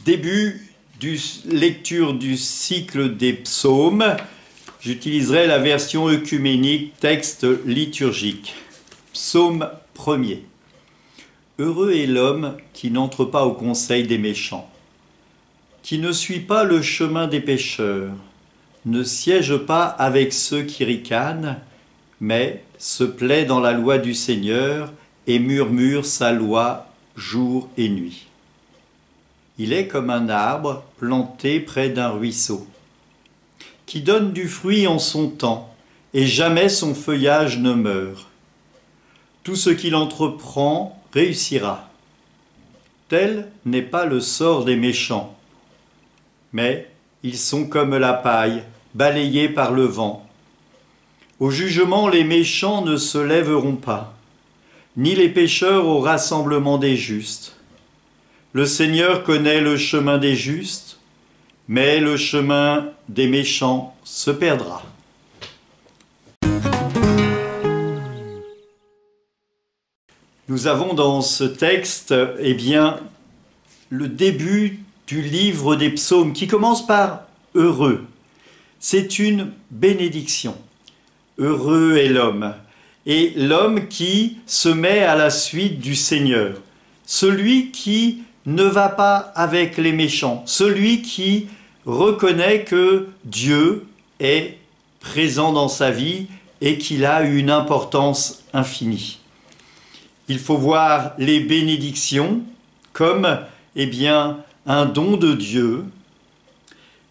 Début de lecture du cycle des psaumes. J'utiliserai la version œcuménique, texte liturgique. Psaume 1er. Heureux est l'homme qui n'entre pas au conseil des méchants, qui ne suit pas le chemin des pécheurs, ne siège pas avec ceux qui ricanent, mais se plaît dans la loi du Seigneur et murmure sa loi jour et nuit. Il est comme un arbre planté près d'un ruisseau, qui donne du fruit en son temps, et jamais son feuillage ne meurt. Tout ce qu'il entreprend réussira. Tel n'est pas le sort des méchants, mais ils sont comme la paille, balayés par le vent. Au jugement, les méchants ne se lèveront pas, ni les pécheurs au rassemblement des justes. Le Seigneur connaît le chemin des justes, mais le chemin des méchants se perdra. Nous avons dans ce texte, le début du livre des psaumes qui commence par « heureux ». C'est une bénédiction. Heureux est l'homme, et l'homme qui se met à la suite du Seigneur, celui qui ne va pas avec les méchants, celui qui reconnaît que Dieu est présent dans sa vie et qu'il a une importance infinie. Il faut voir les bénédictions comme un don de Dieu,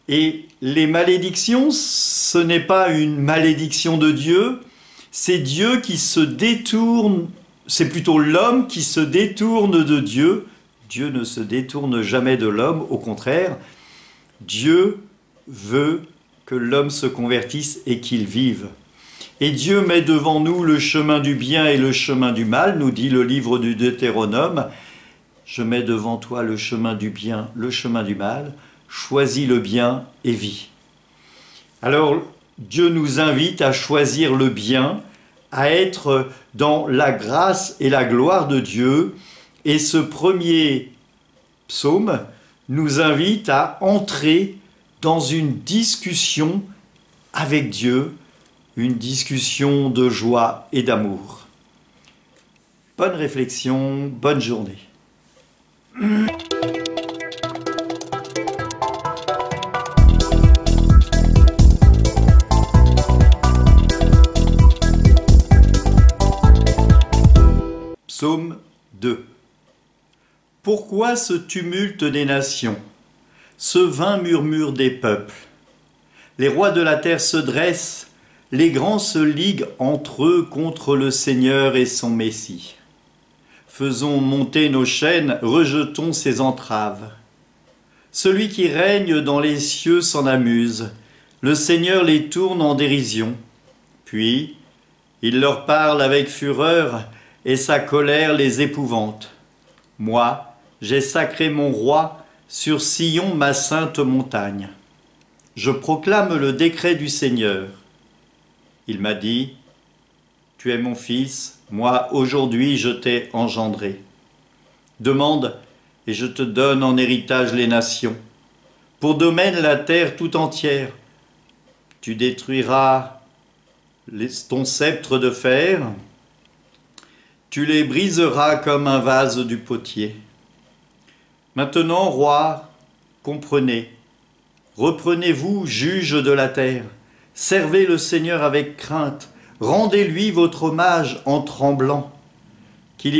et les malédictions, ce n'est pas une malédiction de Dieu, c'est Dieu qui se détourne, c'est plutôt l'homme qui se détourne de Dieu. Dieu ne se détourne jamais de l'homme, au contraire, Dieu veut que l'homme se convertisse et qu'il vive. Et Dieu met devant nous le chemin du bien et le chemin du mal, nous dit le livre du Deutéronome. Je mets devant toi le chemin du bien, le chemin du mal, choisis le bien et vis. Alors, Dieu nous invite à choisir le bien, à être dans la grâce et la gloire de Dieu. Et ce premier psaume nous invite à entrer dans une discussion avec Dieu, une discussion de joie et d'amour. Bonne réflexion, bonne journée. Psaume 2. Pourquoi ce tumulte des nations, ce vain murmure des peuples? Les rois de la terre se dressent, les grands se liguent entre eux contre le Seigneur et son Messie. Faisons monter nos chaînes, rejetons ses entraves. Celui qui règne dans les cieux s'en amuse, le Seigneur les tourne en dérision. Puis, il leur parle avec fureur, et sa colère les épouvante. Moi, j'ai sacré mon roi sur Sion, ma sainte montagne. Je proclame le décret du Seigneur. Il m'a dit, « Tu es mon fils, moi aujourd'hui je t'ai engendré. Demande, et je te donne en héritage les nations. Pour domaine la terre tout entière. Tu détruiras ton sceptre de fer, tu les briseras comme un vase du potier. Maintenant, roi, comprenez, reprenez-vous, juges de la terre, servez le Seigneur avec crainte, rendez-lui votre hommage en tremblant, qu'il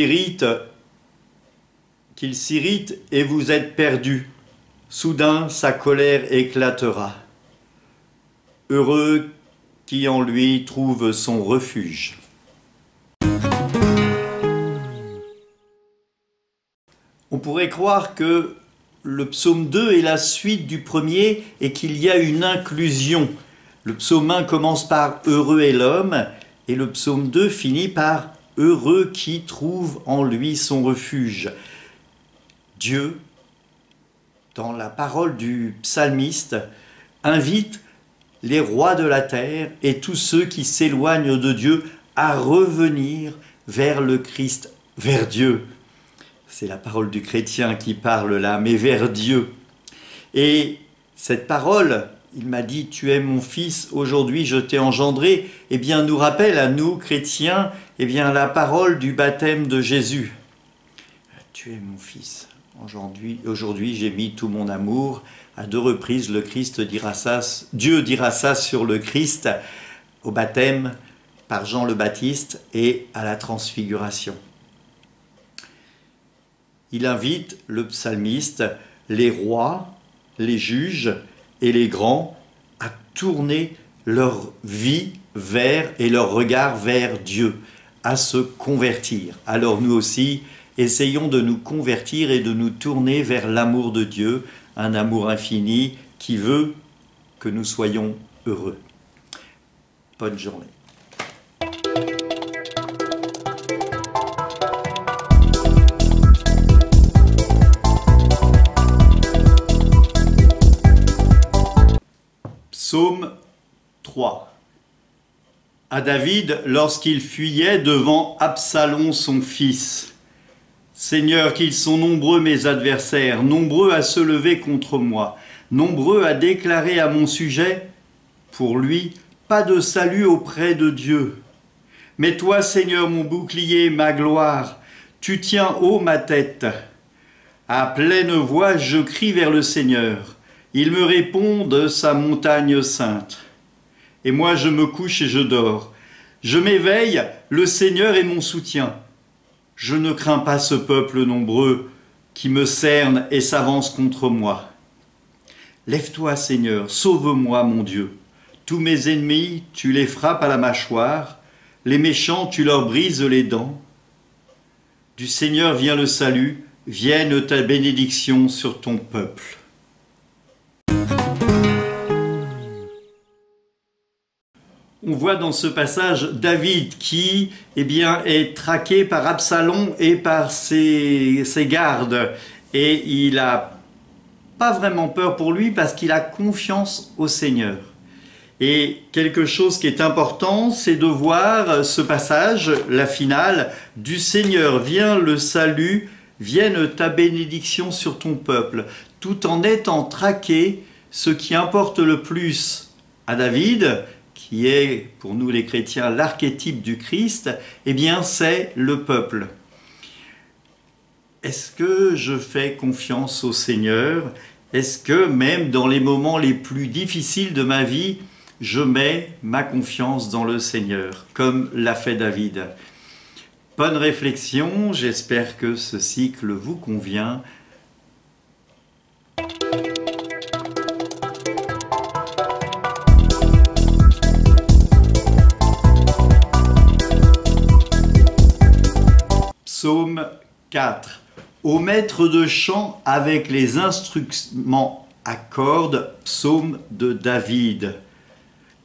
s'irrite et vous êtes perdus, soudain sa colère éclatera. Heureux qui en lui trouve son refuge. On pourrait croire que le psaume 2 est la suite du premier et qu'il y a une inclusion. Le psaume 1 commence par « Heureux est l'homme » et le psaume 2 finit par « Heureux qui trouve en lui son refuge ». Dieu, dans la parole du psalmiste, invite les rois de la terre et tous ceux qui s'éloignent de Dieu à revenir vers le Christ, vers Dieu. C'est la parole du chrétien qui parle là, mais vers Dieu. Et cette parole, il m'a dit, tu es mon fils, aujourd'hui je t'ai engendré, eh bien nous rappelle à nous, chrétiens, eh bien la parole du baptême de Jésus. Tu es mon fils. Aujourd'hui j'ai mis tout mon amour. À 2 reprises, le Christ dira ça, Dieu dira ça sur le Christ au baptême par Jean le Baptiste et à la transfiguration. Il invite le psalmiste, les rois, les juges et les grands à tourner leur vie vers et leur regard vers Dieu, à se convertir. Alors nous aussi, essayons de nous convertir et de nous tourner vers l'amour de Dieu, un amour infini qui veut que nous soyons heureux. Bonne journée. Psaume 3. À David, lorsqu'il fuyait devant Absalom son fils. Seigneur, qu'ils sont nombreux mes adversaires, nombreux à se lever contre moi, nombreux à déclarer à mon sujet, pour lui, pas de salut auprès de Dieu. Mais toi, Seigneur, mon bouclier, ma gloire, tu tiens haut ma tête. À pleine voix, je crie vers le Seigneur. Il me répond de sa montagne sainte. Et moi, je me couche et je dors. Je m'éveille, le Seigneur est mon soutien. Je ne crains pas ce peuple nombreux qui me cerne et s'avance contre moi. Lève-toi, Seigneur, sauve-moi, mon Dieu. Tous mes ennemis, tu les frappes à la mâchoire. Les méchants, tu leur brises les dents. Du Seigneur vient le salut, vienne ta bénédiction sur ton peuple. On voit dans ce passage David qui est traqué par Absalom et par ses gardes. Et il n'a pas vraiment peur pour lui parce qu'il a confiance au Seigneur. Et quelque chose qui est important, c'est de voir ce passage, la finale, du Seigneur vient le salut, vienne ta bénédiction sur ton peuple, tout en étant traqué. Ce qui importe le plus à David, qui est pour nous les chrétiens l'archétype du Christ, eh bien c'est le peuple. Est-ce que je fais confiance au Seigneur? Est-ce que même dans les moments les plus difficiles de ma vie, je mets ma confiance dans le Seigneur, comme l'a fait David? Bonne réflexion, j'espère que ce cycle vous convient. Psaume 4. Au maître de chant avec les instruments à cordes, psaume de David.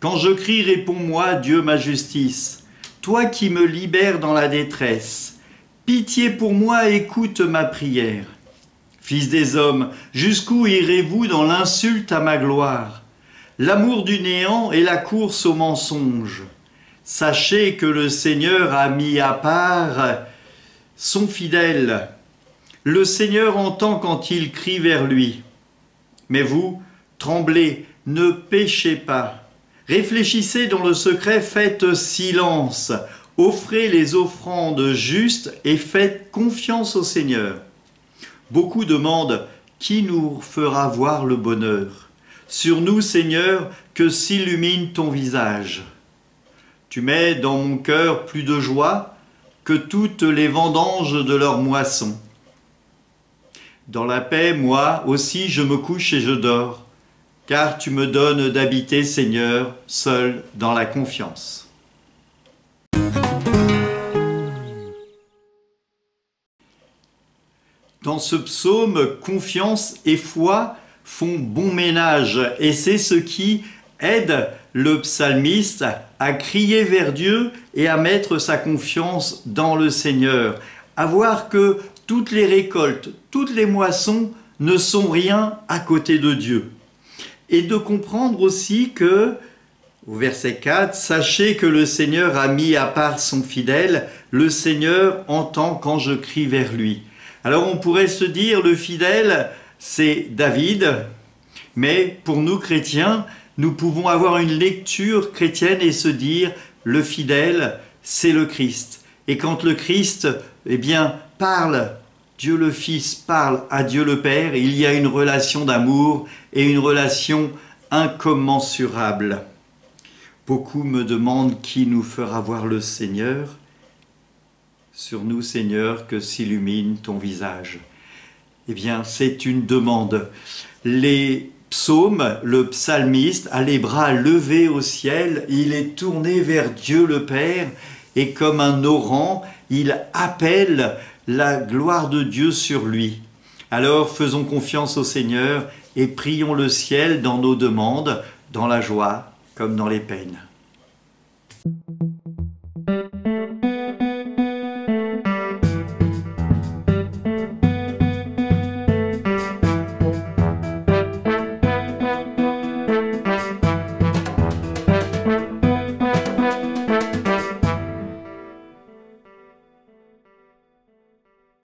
Quand je crie, réponds-moi, Dieu ma justice. Toi qui me libères dans la détresse, pitié pour moi, écoute ma prière. Fils des hommes, jusqu'où irez-vous dans l'insulte à ma gloire? L'amour du néant et la course au mensonge. Sachez que le Seigneur a mis à part son fidèle. Le Seigneur entend quand il crie vers lui. Mais vous, tremblez, ne péchez pas. Réfléchissez dans le secret, faites silence. Offrez les offrandes justes et faites confiance au Seigneur. Beaucoup demandent qui nous fera voir le bonheur. Sur nous, Seigneur, que s'illumine ton visage. Tu mets dans mon cœur plus de joie que toutes les vendanges de leur moisson. Dans la paix, moi aussi, je me couche et je dors, car tu me donnes d'habiter, Seigneur, seul dans la confiance. Dans ce psaume, confiance et foi font bon ménage, et c'est ce qui aide le psalmiste à crier vers Dieu et à mettre sa confiance dans le Seigneur, à voir que toutes les récoltes, toutes les moissons ne sont rien à côté de Dieu. Et de comprendre aussi que, au verset 4, « Sachez que le Seigneur a mis à part son fidèle, le Seigneur entend quand je crie vers lui. » Alors on pourrait se dire, le fidèle, c'est David, Mais pour nous chrétiens, nous pouvons avoir une lecture chrétienne et se dire le fidèle, c'est le Christ. Et quand le Christ, parle, Dieu le Fils parle à Dieu le Père, il y a une relation d'amour et une relation incommensurable. Beaucoup me demandent qui nous fera voir le Seigneur. Sur nous, Seigneur, que s'illumine ton visage. C'est une demande. Les psaumes, le psalmiste a les bras levés au ciel, il est tourné vers Dieu le Père, et comme un orant, il appelle la gloire de Dieu sur lui. Alors faisons confiance au Seigneur et prions le ciel dans nos demandes, dans la joie comme dans les peines.